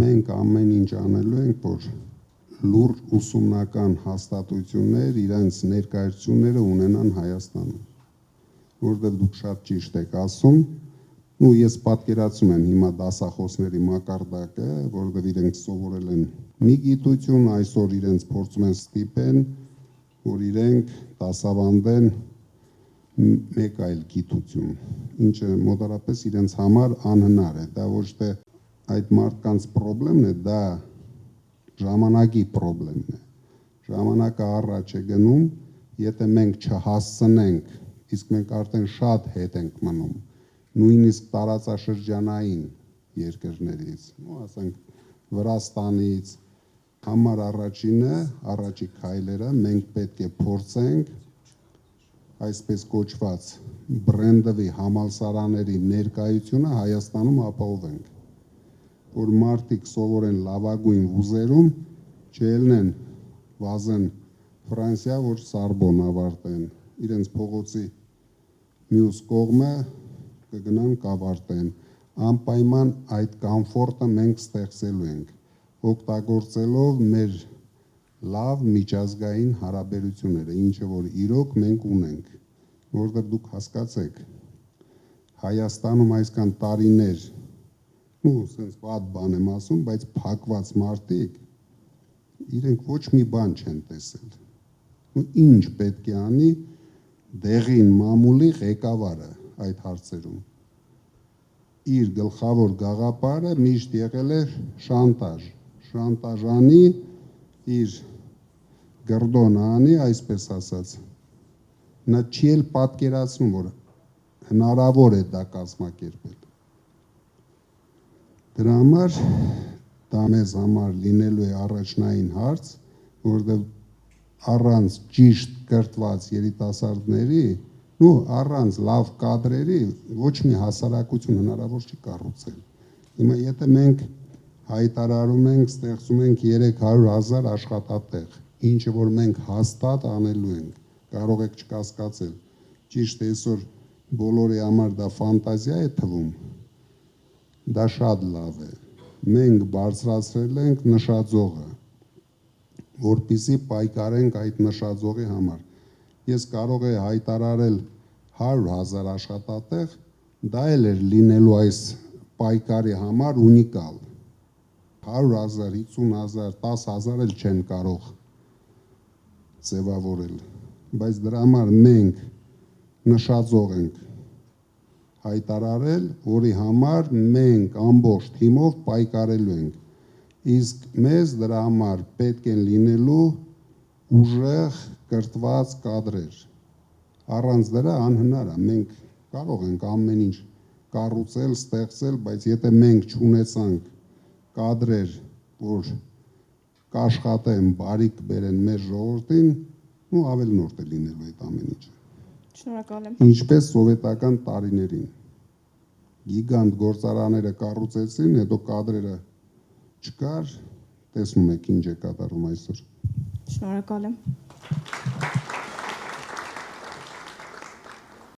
մենք ամեն ինչ անելու ենք, որ լուրջ ուսումնական հաստատություններ իրենց ներկայացությունները ունենան Հայաստանում, որովհետև դուք շատ ճիշտ եք ասում, ու ես պատկերացում եմ հիմա դասախոսների մակարդակը, որովհետև իրենք սովորել են մի գիտություն, այսօր իրենց փորձում են ստիպեն, որ իրենք դասավանդեն մեկ այլ գիտություն, ինչը մոտավորապես իրենց համար անհնար է, դա ոչ թե այդ մարդկանց խնդիրն է, դա ժամանակի խնդիրն է, ժամանակը առաջ է գնում, եթե մենք չհասցնենք, իսկ մենք արդեն շատ հետ ենք մնում, նույնիսկ տարածաշրջանային երկրներից, ասենք Վրաստանից, համար առաջի քայլերը մենք պետք է փորձենք այսպես կոչված բրենդովի համալսարանների ներկայությունը Հայաստանում ապահովենք, որ մարդիկ սովորեն լավագույն վուզերում, չելնեն վազեն Ֆրանսիա, որ Սորբոն ավարտեն, իրենց փողոցի մյուս կողմը կգնան կավարտեն, անպայման այդ կոմֆորտը մենք ստեղծելու ենք, օգտագործելով մեր լավ միջազգային հարաբերությունները, ինչը որ իրոք մենք ունենք, որովհետև դուք հասկացեք, Հայաստանում այսքան տարիներ, սենց վատ բան եմ ասում, բայց փակված մարդիկ, իրենք ոչ մի բան չեն տեսել, ինչ պետք է անի դեղին մամուլի ղեկավարը այդ հարցերում, իր գլխավոր գաղափարը միշտ եղել է շանտաժ անի, իր գռդոն անի, այսպես ասած, նա չի էլ պատկերացնում, որ հնարավոր է դա կազմակերպել։ Դրա համար դա մեզ համար լինելու է առաջնային հարց, որովհետև առանց ճիշտ կրթված երիտասարդների, առանց լավ կադրերի ոչ մի հասարակություն հնարավոր չի կառուցել։ Հիմա եթե մենք հայտարարում ենք, ստեղծում ենք 300,000 աշխատատեղ, ինչը որ մենք հաստատ անելու ենք, կարող եք չկասկածել, ճիշտ է այսօր բոլորի համար դա ֆանտազիա է թվում, դա շատ լավ է, մենք բարձրացրել ենք նշաձողը, որպեսզի պայքարենք այդ նշաձողի համար, ես կարող եմ հայտարարել 100,000 աշխատատեղ, դա էլ էր լինելու այս պայքարի համար ունիկալ, 100,000, 50,000, 10,000 էլ չեն կարող ձևավորել, բայց դրա համար մենք նշաձող ենք հայտարարել, որի համար մենք ամբողջ թիմով պայքարելու ենք, իսկ մեզ դրա համար պետք են լինելու ուժեղ կրթված կադրեր, առանց դրա անհնար է, մենք կարող ենք ամեն ինչ կառուցել, ստեղծել, բայց եթե մենք չունեցանք կադրեր, որ կաշխատեն, բարիք բերեն մեր ժողովրդին, ավելնորդ է լինելու այդ ամեն ինչը։ Շնորհակալ եմ։ Ինչպես սովետական տարիներին։ Գիգանտ գործարանները կառուցեցին, հետո կադրերը չկար, տեսնում եք ինչ է կատարում այսօր։ Շնորհակալ եմ։